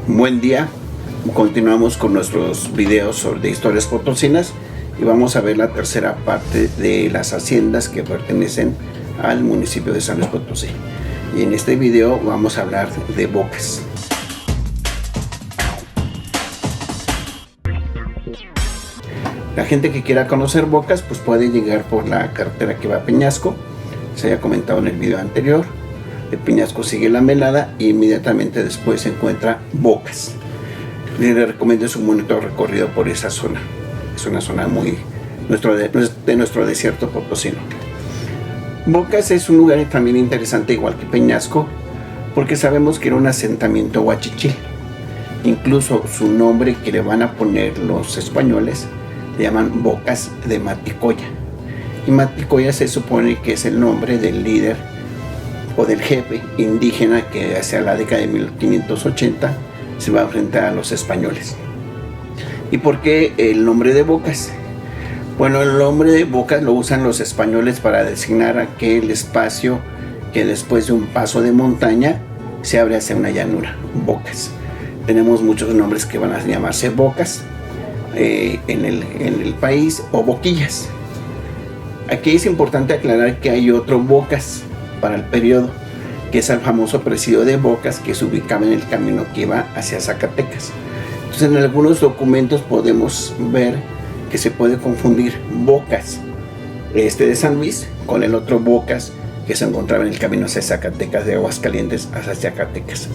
Buen día, continuamos con nuestros videos sobre historias potosinas y vamos a ver la tercera parte de las haciendas que pertenecen al municipio de San Luis Potosí. Y en este video vamos a hablar de Bocas. La gente que quiera conocer Bocas pues puede llegar por la carretera que va a Peñasco, se había comentado en el video anterior. De Peñasco sigue La Melada y inmediatamente después se encuentra Bocas. Les recomiendo un bonito recorrido por esa zona. Es una zona muy de nuestro desierto potosino. Bocas es un lugar también interesante, igual que Peñasco, porque sabemos que era un asentamiento huachichil. Incluso su nombre que le van a poner los españoles le llaman Bocas de Maticoya. Y Maticoya se supone que es el nombre del líder o del jefe indígena que hacia la década de 1580 se va a enfrentar a los españoles. ¿Y por qué el nombre de Bocas? Bueno, el nombre de Bocas lo usan los españoles para designar aquel espacio que después de un paso de montaña se abre hacia una llanura, Bocas. Tenemos muchos nombres que van a llamarse Bocas en el país, o Boquillas. Aquí es importante aclarar que hay otro Bocas para el periodo, que es el famoso presidio de Bocas, que se ubicaba en el camino que iba hacia Zacatecas. Entonces en algunos documentos podemos ver que se puede confundir Bocas de San Luis con el otro Bocas que se encontraba en el camino hacia Zacatecas, de Aguascalientes hacia Zacatecas.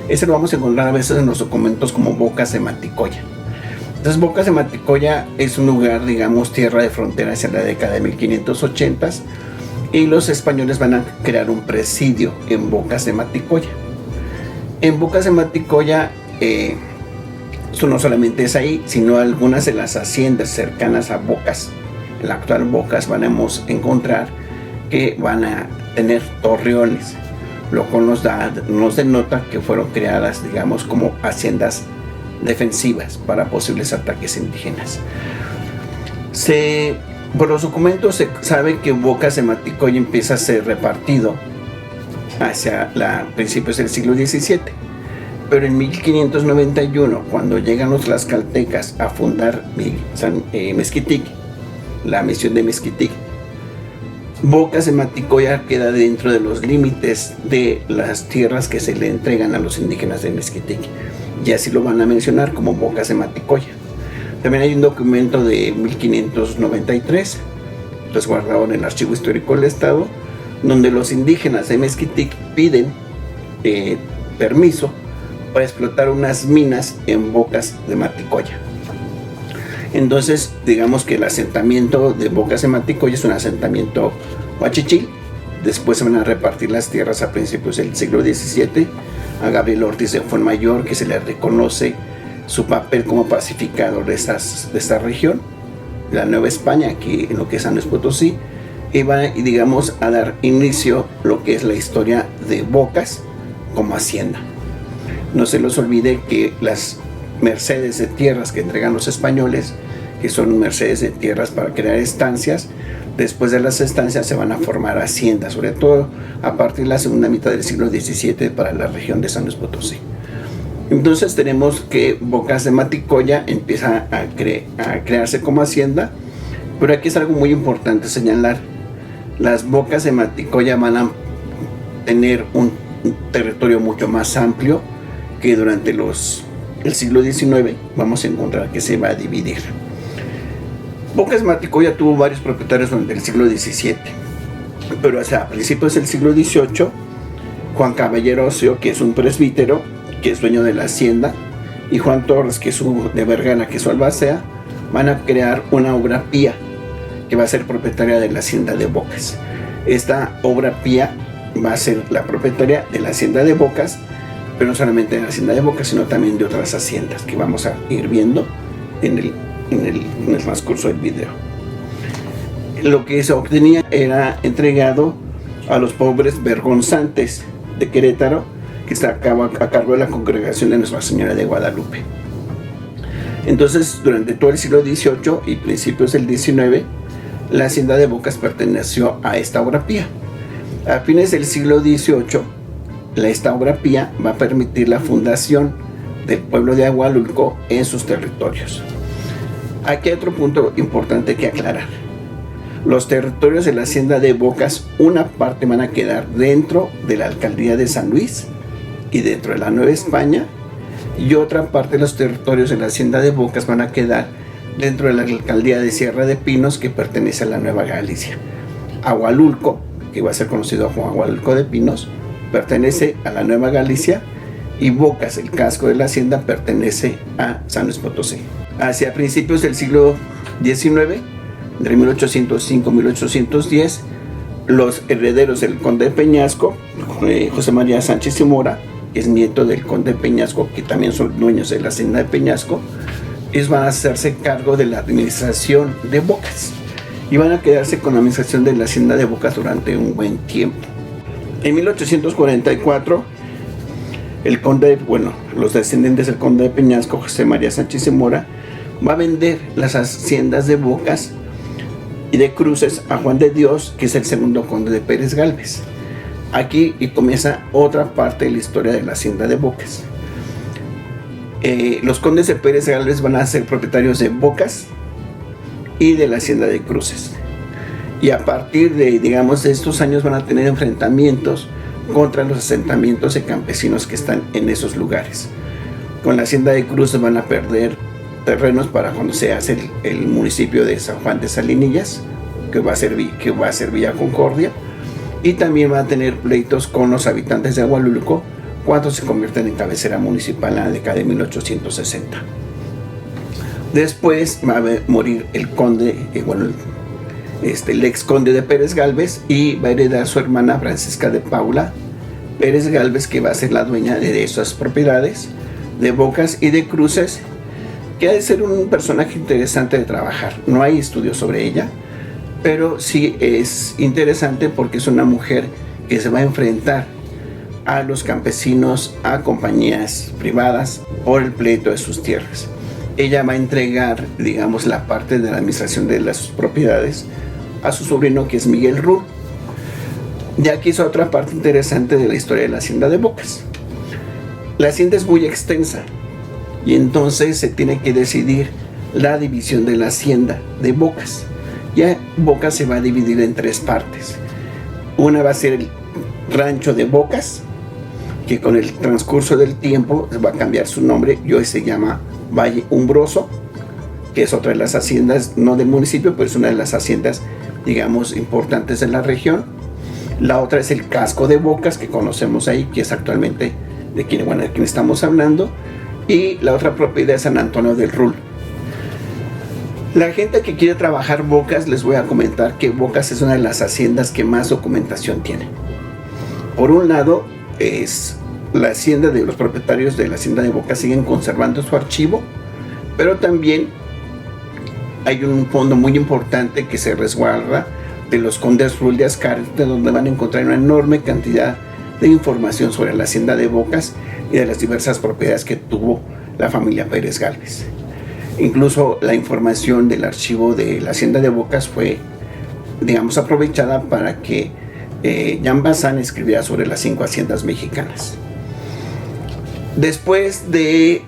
Ese lo vamos a encontrar a veces en los documentos como Bocas de Maticoya. Entonces Bocas de Maticoya es un lugar, digamos, tierra de frontera hacia la década de 1580, y los españoles van a crear un presidio en Bocas de Maticoya. En Bocas de Maticoya, esto no solamente es ahí, sino algunas de las haciendas cercanas a Bocas, en la actual Bocas, van a encontrar que van a tener torreones, lo cual nos denota que fueron creadas, digamos, como haciendas defensivas para posibles ataques indígenas. Por los documentos se sabe que Bocas de Maticoya empieza a ser repartido hacia principios del siglo XVII, pero en 1591, cuando llegan los tlaxcaltecas a fundar Mezquitic, la misión de Mezquitic, Bocas de Maticoya queda dentro de los límites de las tierras que se le entregan a los indígenas de Mezquitic, y así lo van a mencionar como Bocas de Maticoya. También hay un documento de 1593, resguardado en el Archivo Histórico del Estado, donde los indígenas de Mezquitic piden permiso para explotar unas minas en Bocas de Maticoya. Entonces, digamos que el asentamiento de Bocas de Maticoya es un asentamiento huachichil. Después se van a repartir las tierras a principios del siglo XVII a Gabriel Ortiz de Fuenmayor, que se le reconoce su papel como pacificador de esta región, la Nueva España, aquí en lo que es San Luis Potosí, y va, digamos, a dar inicio lo que es la historia de Bocas como hacienda. No se les olvide que las mercedes de tierras que entregan los españoles, que son mercedes de tierras para crear estancias, después de las estancias se van a formar haciendas, sobre todo a partir de la segunda mitad del siglo XVII para la región de San Luis Potosí. Entonces tenemos que Bocas de Maticoya empieza a crearse como hacienda, pero aquí es algo muy importante señalar. Las Bocas de Maticoya van a tener un territorio mucho más amplio que durante el siglo XIX vamos a encontrar que se va a dividir. Bocas de Maticoya tuvo varios propietarios durante el siglo XVII, pero a principios del siglo XVIII, Juan Caballero Ocio, que es un presbítero, que es dueño de la hacienda, y Juan Torres, que es de Vergara, que es su albacea, van a crear una obra pía que va a ser propietaria de la hacienda de Bocas. Esta obra pía va a ser la propietaria de la hacienda de Bocas, pero no solamente de la hacienda de Bocas, sino también de otras haciendas que vamos a ir viendo en el transcurso del video. Lo que se obtenía era entregado a los pobres vergonzantes de Querétaro, que está a cargo de la congregación de Nuestra Señora de Guadalupe. Entonces, durante todo el siglo XVIII y principios del XIX, la hacienda de Bocas perteneció a esta obra pía. A fines del siglo XVIII, esta obra pía va a permitir la fundación del pueblo de Agualulco en sus territorios. Aquí hay otro punto importante que aclarar. Los territorios de la hacienda de Bocas, una parte van a quedar dentro de la alcaldía de San Luis y dentro de la Nueva España, y otra parte de los territorios de la hacienda de Bocas van a quedar dentro de la alcaldía de Sierra de Pinos, que pertenece a la Nueva Galicia. Agualulco, que va a ser conocido como Agualulco de Pinos, pertenece a la Nueva Galicia, y Bocas, el casco de la hacienda, pertenece a San Luis Potosí. Hacia principios del siglo XIX, entre 1805 y 1810, los herederos del conde de Peñasco, José María Sánchez y Mora, que es nieto del conde de Peñasco, que también son dueños de la hacienda de Peñasco, ellos van a hacerse cargo de la administración de Bocas y van a quedarse con la administración de la hacienda de Bocas durante un buen tiempo. En 1844, los descendientes del conde de Peñasco, José María Sánchez y Mora, va a vender las haciendas de Bocas y de Cruces a Juan de Dios, que es el segundo conde de Pérez Gálvez. Aquí comienza otra parte de la historia de la hacienda de Bocas. Los condes de Pérez Gálvez van a ser propietarios de Bocas y de la hacienda de Cruces. Y a partir de estos años van a tener enfrentamientos contra los asentamientos de campesinos que están en esos lugares. Con la hacienda de Cruces van a perder terrenos para cuando se hace el municipio de San Juan de Salinillas, que va a ser Villa Concordia, y también va a tener pleitos con los habitantes de Agualulco cuando se convierten en cabecera municipal en la década de 1860. Después va a morir el conde, el ex conde de Pérez Gálvez, y va a heredar su hermana Francisca de Paula Pérez Gálvez, que va a ser la dueña de esas propiedades de Bocas y de Cruces, que ha de ser un personaje interesante de trabajar. No hay estudios sobre ella, pero sí es interesante porque es una mujer que se va a enfrentar a los campesinos, a compañías privadas por el pleito de sus tierras. Ella va a entregar, la parte de la administración de las propiedades a su sobrino, que es Miguel Rull. Y aquí es otra parte interesante de la historia de la hacienda de Bocas. La hacienda es muy extensa y entonces se tiene que decidir la división de la hacienda de Bocas. Ya Bocas se va a dividir en tres partes. Una va a ser el rancho de Bocas, que con el transcurso del tiempo va a cambiar su nombre y hoy se llama Valle Umbroso, que es otra de las haciendas, no del municipio, pero es una de las haciendas, importantes de la región. La otra es el casco de Bocas, que conocemos ahí, que es actualmente de quien estamos hablando. Y la otra propiedad es San Antonio del Rull. La gente que quiere trabajar Bocas, les voy a comentar que Bocas es una de las haciendas que más documentación tiene. Por un lado, es la hacienda de los propietarios de la hacienda de Bocas siguen conservando su archivo, pero también hay un fondo muy importante que se resguarda de los condes Rull de Azcárate, donde van a encontrar una enorme cantidad de información sobre la hacienda de Bocas y de las diversas propiedades que tuvo la familia Pérez Gálvez. Incluso la información del archivo de la hacienda de Bocas fue, aprovechada para que Jean Bazán escribiera sobre las 5 haciendas mexicanas. Después de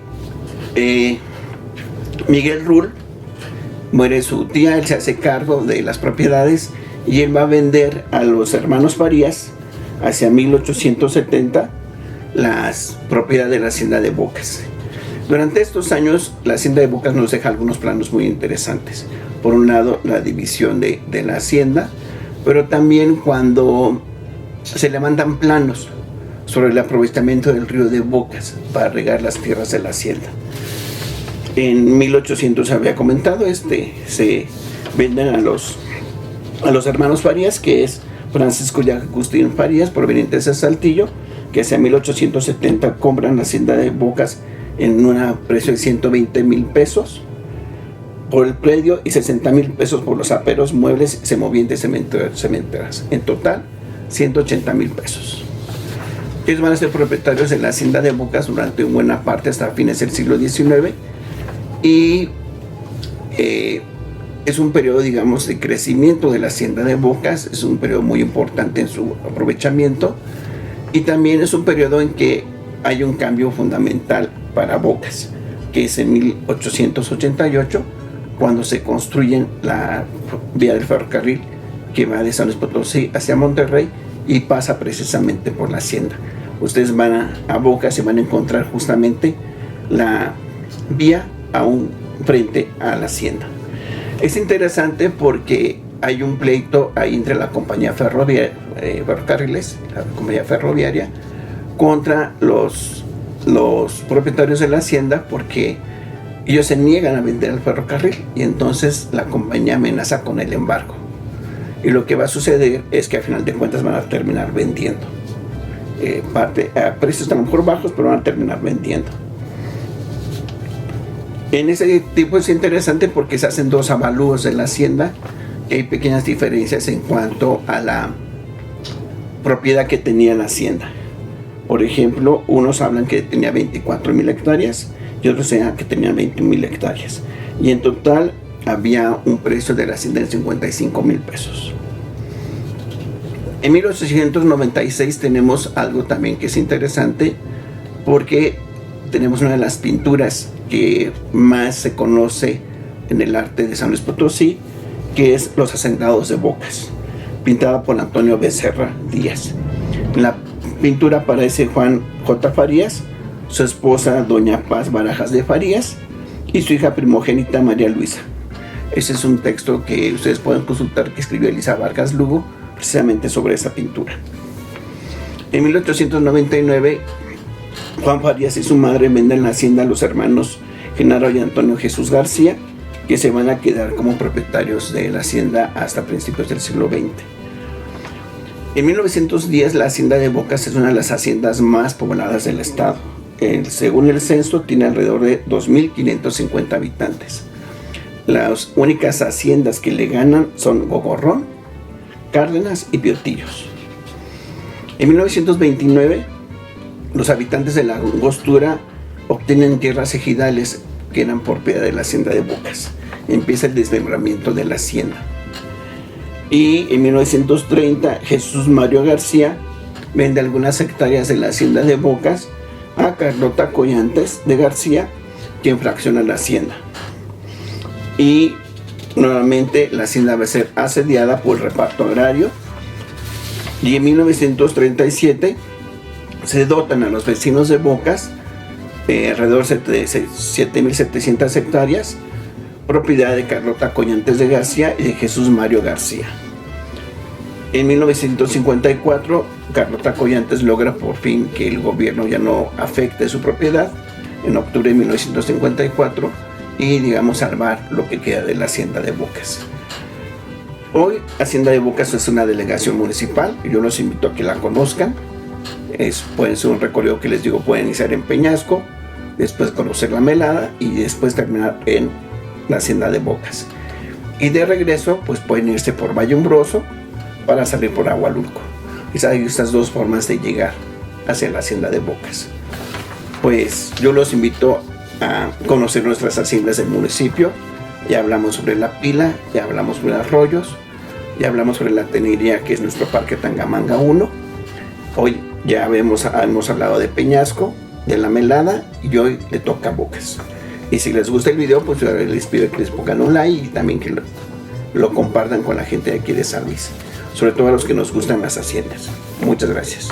Miguel Rull, muere su tía, él se hace cargo de las propiedades y él va a vender a los hermanos Farías hacia 1870 las propiedades de la hacienda de Bocas. Durante estos años, la hacienda de Bocas nos deja algunos planos muy interesantes. Por un lado, la división de la hacienda, pero también cuando se levantan planos sobre el aprovechamiento del río de Bocas para regar las tierras de la hacienda. En 1800 había comentado, se venden a los hermanos Farías, que es Francisco y Agustín Farías, provenientes de Saltillo, que hacia 1870 compran la hacienda de Bocas en un precio de 120,000 pesos por el predio y 60,000 pesos por los aperos, muebles, semovientes, cementeras. En total, 180,000 pesos. Ellos van a ser propietarios de la hacienda de Bocas durante una buena parte hasta fines del siglo XIX y es un periodo, de crecimiento de la hacienda de Bocas, es un periodo muy importante en su aprovechamiento y también es un periodo en que hay un cambio fundamental para Bocas, que es en 1888, cuando se construyen la vía del ferrocarril que va de San Luis Potosí hacia Monterrey y pasa precisamente por la hacienda. Ustedes van a Bocas y van a encontrar justamente la vía aún frente a la hacienda. Es interesante porque hay un pleito ahí entre la compañía ferrocarriles, la compañía ferroviaria, contra los propietarios de la hacienda, porque ellos se niegan a vender al ferrocarril y entonces la compañía amenaza con el embargo. Y lo que va a suceder es que al final de cuentas van a terminar vendiendo. A precios a lo mejor bajos, pero van a terminar vendiendo. En ese tipo es interesante porque se hacen dos avalúos de la hacienda. Hay pequeñas diferencias en cuanto a la propiedad que tenía la hacienda. Por ejemplo, unos hablan que tenía 24,000 hectáreas y otros decían que tenía 21,000 hectáreas. Y en total había un precio de la hacienda de 55,000 pesos. En 1896 tenemos algo también que es interesante, porque tenemos una de las pinturas que más se conoce en el arte de San Luis Potosí, que es Los Hacendados de Bocas, pintada por Antonio Becerra Díaz. En la pintura aparece Juan J. Farías, su esposa Doña Paz Barajas de Farías y su hija primogénita María Luisa. Ese es un texto que ustedes pueden consultar, que escribió Elisa Vargas Lugo precisamente sobre esa pintura. En 1899, Juan Farías y su madre venden la hacienda a los hermanos Genaro y Antonio Jesús García, que se van a quedar como propietarios de la hacienda hasta principios del siglo XX. En 1910, la hacienda de Bocas es una de las haciendas más pobladas del estado. Según el censo, tiene alrededor de 2,550 habitantes. Las únicas haciendas que le ganan son Gogorrón, Cárdenas y Piotillos. En 1929, los habitantes de la Angostura obtienen tierras ejidales que eran propiedad de la hacienda de Bocas. Empieza el desmembramiento de la hacienda. Y en 1930, Jesús Mario García vende algunas hectáreas de la hacienda de Bocas a Carlota Collantes de García, quien fracciona la hacienda. Y nuevamente la hacienda va a ser asediada por el reparto agrario, y en 1937 se dotan a los vecinos de Bocas alrededor de 7,700 hectáreas, propiedad de Carlota Collantes de García y de Jesús Mario García. En 1954, Carlota Collantes logra por fin que el gobierno ya no afecte su propiedad, en octubre de 1954, y digamos salvar lo que queda de la hacienda de Bocas. Hoy Hacienda de Bocas es una delegación municipal, y yo los invito a que la conozcan. Puede ser un recorrido que les digo, pueden iniciar en Peñasco, después conocer la Melada y después terminar en la Hacienda de Bocas. Y de regreso pues pueden irse por Valle Umbroso para salir por Agualulco. Hay estas dos formas de llegar hacia la Hacienda de Bocas. Pues yo los invito a conocer nuestras haciendas del municipio. Ya hablamos sobre La Pila, ya hablamos sobre Arroyos, ya hablamos sobre la Tenería, que es nuestro Parque Tangamanga 1. Hoy ya hemos hablado de Peñasco, de la Melada, y hoy le toca a Bocas. Y si les gusta el video, pues yo les pido que les pongan un like y también que lo compartan con la gente de aquí de San Luis, sobre todo a los que nos gustan las haciendas. Muchas gracias.